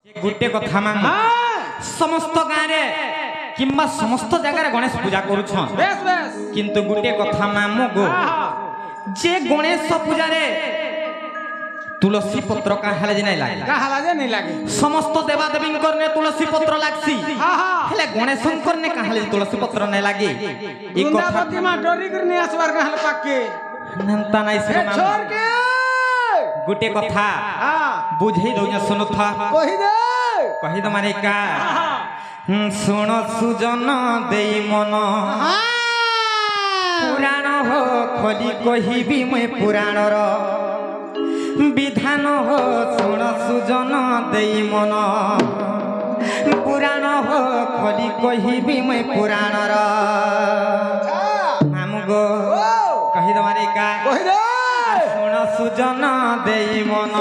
गोटे कथा मामू समस्त गाँव किंबा समस्त जगह गणेश पूजा करुछन किंतु गोटे कथा मामू गो जे गणेश पूजा रे तुलसी पत्र काहाले जे नहीं लागे समस्त देवा देवी करने तुलसी पत्र लागसी हेले गणेश करने काहाले तुलसी पत्र नहीं लागे ई कथा प्रतिमा डरी करने आसबार काहाले पाके नंता नहीं से छोड़ के गोटे कथा बुझे दो सुनो था कही दो माने का सुन सुजन देई मन पुराण हो खोली कहिबी मैं पुराण रो विधान हो सुन सुजन देई मन पुराण हो खोली कहिबी मैं पुराण रो मामू गो कही दो माने का सुन सुजन देई मन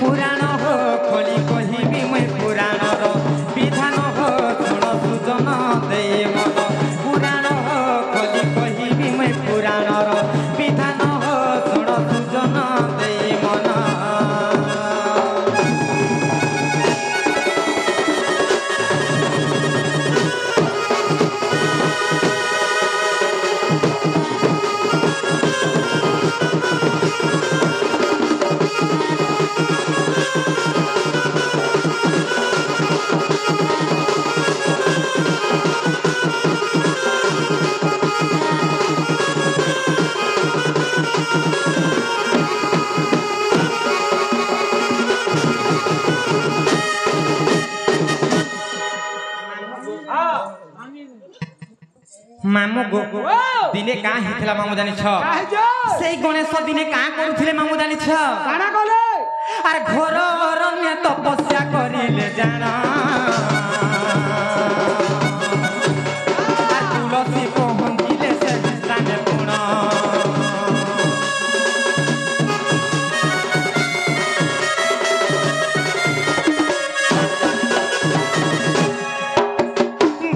पुराण हो खोली कहिबी मैं पुराण रो विधान हो सुन सुजन देई मन पुराण हो खोली कहिबी मैं पुराण रो विधान हो सुन सुजन देई मन मामू गो दिने का हिथला मामू जानि छ सेई गणेश दिने का करूथिले मामू जानि छ काना कले अरे घोर अरण्य तपस्या करिले जाना आ तुलसी पहुंचिले से स्थान गुण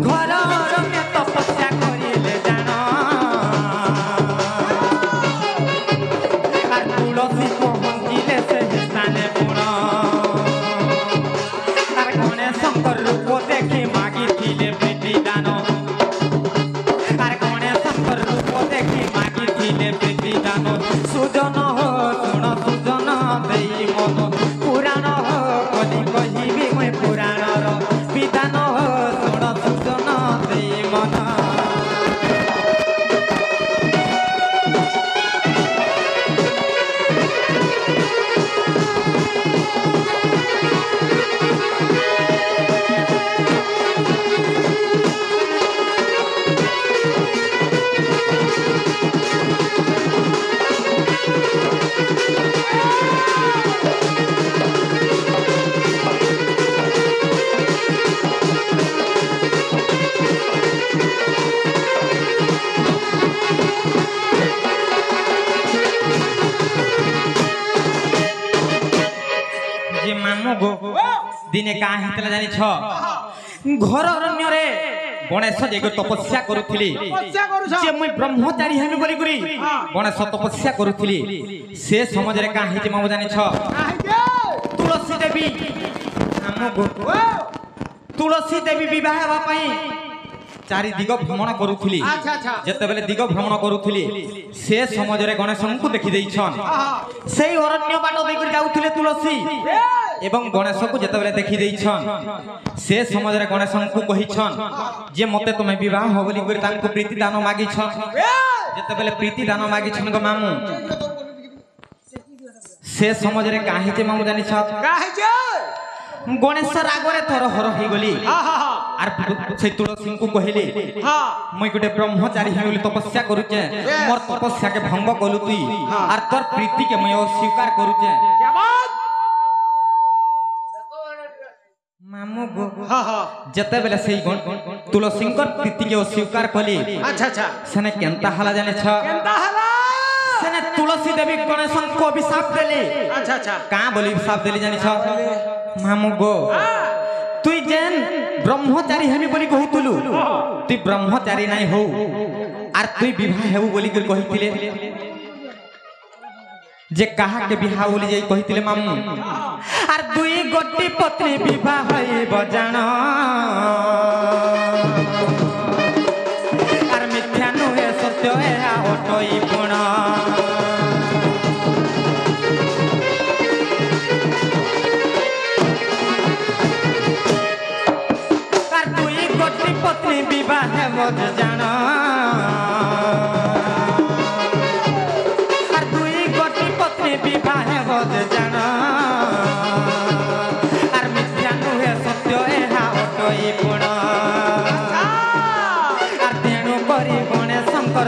घोर अरण्य तपस्या करिले जाना आ तुलसी पहुंचिले से स्थान गुण आर गणेश रूप देखी मागी थिले प्रीति दान आर गणेश रूप देखी मागी थिले प्रीति दान सुजन हो सुन सुजन देई मन पुराण हो कली कहिबी मैं पुराण रो विधान हो सुन सुजन देई मन जे मामू गो दिने का हितला जानि छ घर अरण्य रे गणेश जे तपस्या करूथिली तपस्या करूछ जे मैं ब्रह्मचारी हेमी बोली करी गणेश तपस्या करूथिली से समझ रे का हित मामू जानि छ तुलसी देवी मामू गो तुलसी देवी विवाह हेबा पई चारि दिग भ्रमण करूथिली अच्छा अच्छा जते बेले दिग भ्रमण करूथिली से समझ रे गणेश को देखि देइछन सेई अरण्य बाट देकर जाउथिले तुलसी एवं गणेश को जते बेले देखि देइछन से समझ रे गणेश को कहिछन जे मते तुमे विवाह हो बोली कर तांको प्रीति दान मागिछन जते बेले प्रीति दान मागिछन गो मामू से समझ रे काहे जे मामू जानि छ काहे जे गणेश रागरे थर हर हे गली आर से तुलसी को कहले मैं गोटे ब्रह्मचारी हे बोली तपस्या करूचे मोर तपस्या के भंग कलु तुई आर तोर प्रीति के मैं अस्वीकार करूचे क्या बात मामू गो जते बेले से तुलसी प्रीति के अस्वीकार कली अच्छा अच्छा सने केनता हला जाने छ केनता हला सने तुलसी देवी गणेश को अभिशाप देली अच्छा अच्छा का बोली अभिशाप देली जानि छ मामू गो तुई जेन ब्रह्मचारी हेमी बोली कहतुलु तुई ब्रह्मचारी नाही हो आर तुई विवाह हेबु बोली कर कहिथिले जे कहा के बिहा बोली जाई कहितिले मामू आर दुई गोटी पत्नी विवाह होई बजाण आर मिथ्या नुहे सत्य एहा ओटई पुण आर दुई गोटी पत्नी विवाह बजाण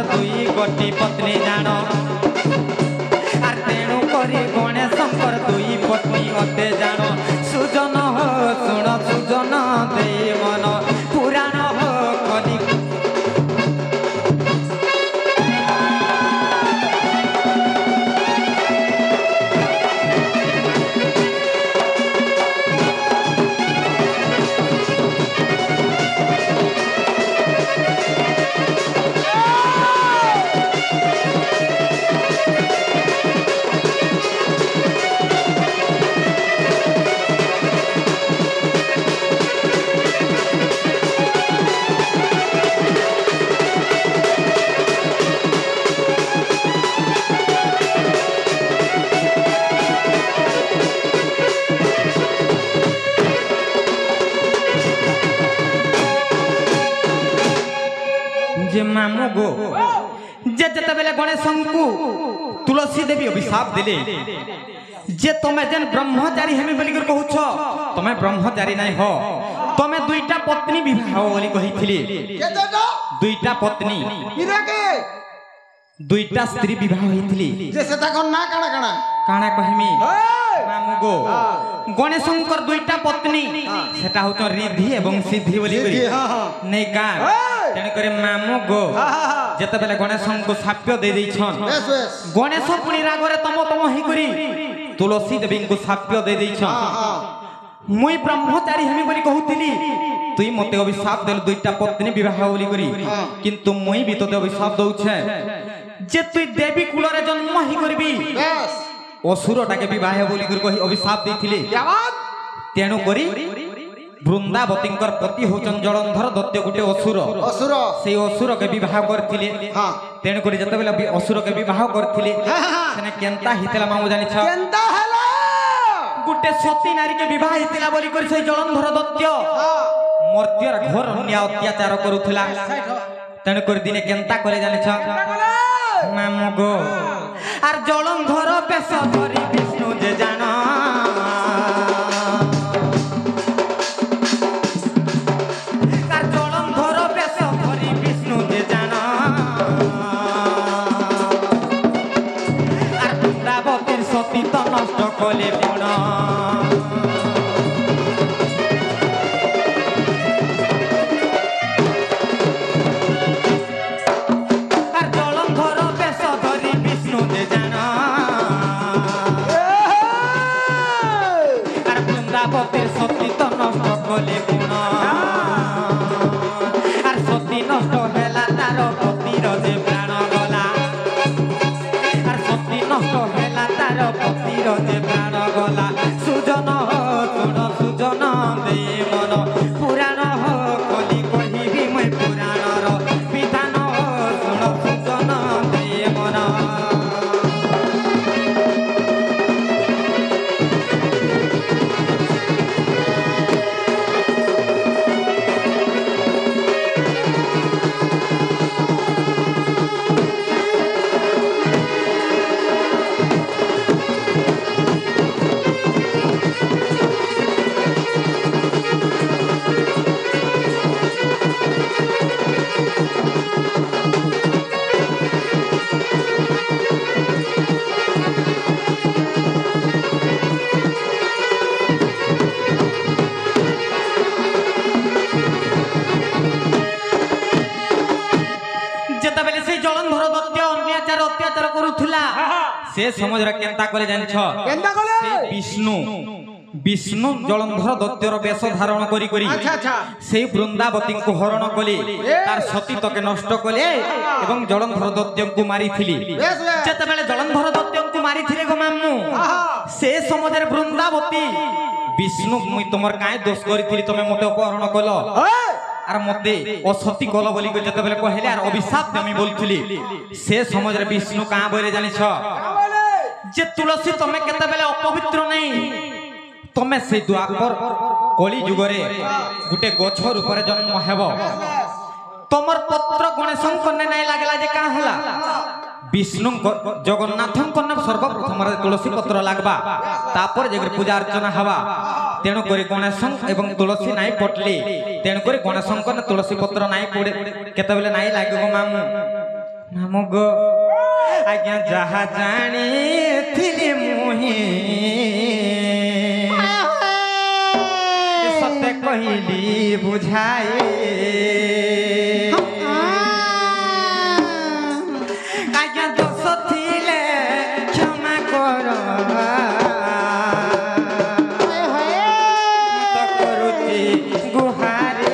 दुई गोटी पत्नी जान आर तेणु करी गणेशंकर दुई पत्नी अते जान सुजन हो सुन सुजन दे मन पुराण हो कली मामू गो जे जते बेले गणेशंकु तुलसी देवी अभिशाप देले जे तमे जन ब्रह्मचारी हेमे बोली कर कहूछ तमे ब्रह्मचारी नै हो तमे दुईटा पत्नी विवाह बोली कहिथिली केतेटा दुईटा पत्नी इराके दुईटा स्त्री विवाह होइथिली जे सेता कोन ना काना काना काना कहिमी मामू गो गणेशंकर दुईटा पत्नी सेटा होत रिद्धि एवं सिद्धि बोली करी नै का तेन करे मामू गो जते बेले गणेशंको साप्य दे दै छन गणेश पुनी रागरे तम तम ही करी तुलसी देवी को साप्य दे दै छन मुई ब्रह्मचारी हेमी बोली कहूतिली तुई मते अभिशाप देल दुईटा पत्नी विवाह बोली करी किंतु मुई भी तते अभिशाप दउ छे जे तुई देवी कुलरे जन्म ही करबी असुरटाके विवाह बोली कर कहि अभिशाप देथिले तेणु करी वृंदावतींकर पति होचन जलंधर दत्त गुटे असुर असुर से असुर के विवाह करथिले तेणु करी जते बेले असुर के विवाह करथिले सेने केनता हितला मामू जानि छ केनता हला गुटे सती नारी के विवाह हितला बोली कर से जलंधर दत्त मर्त्यर घोर अन्याय अत्याचार करूथला तेणु करी दिने केनता करे जानि छ मामू गो आर जलंधर पेश धरी विष्णु जे जाना आर जलंधर पेश धरी विष्णु जे जाना आर वृंदावतीर सती तो नष्ट कले गुण सती तो नष्ट कले गुण आर सती नष्ट हेला तार पतिर जे प्राण गला आर सती नष्ट हेला तार पतिर जे प्राण गला सुजन हो सुन सुजन दे मन पुराण हो कली कहिबी मैं पुराणर विधान हो सुन सुजन दे मन से समझ रे केनता करे जानि छ केनता करे से विष्णु विष्णु जलंधर दैत्यर वेश धारण करी से वृंदावती को हरण कले तार सतीत्व के नष्ट कले एवं जलंधर दैत्य को मारी जेते बेले जलंधर दैत्य को मारी गो मामू से समय वृंदावती विष्णु मुई तुमर काई दोष करी तुम मते अपहरण कल आर मते असती कल बोली जेते बेले कहले आर अभिशाप देमी बोलथिली से समय विष्णु कहाँ बोले जानिछ जे तुलसी तमे केते बेले अपवित्र नहीं तमे से द्वापर कली जुगरे गुटे गछ रूपरे जन्म हेबो तमर पत्र गणेश कन्ने नहीं लागला जे का हला विष्णु जगन्नाथ कन्ने सर्वप्रथम तुलसी पत्र लागबा तापर जे पूजा अर्चना हवा तेणु करी गणेश एवं तुलसी नहीं पटली तेणु करी गणेश कन्ने तुलसी पत्र नहीं पड़े केते बेले नहीं लागो मामू मामू गो आज्ञा जहा जानी थिली मुही सत्य कहली बुझाए आज्ञा दोष थिले क्षमा कर तो करुची गुहारे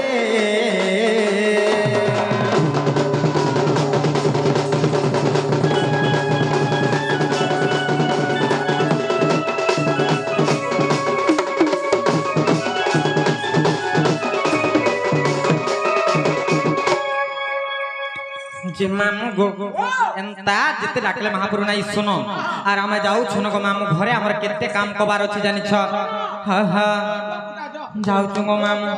जे मामू गो एंता जते डाकले महापुर नाई सुनो आर आमे जाऊ छुनो गो मामू घरे हमर केते काम कबार अछि जानि छ हा हा जाऊ छु गो मामू।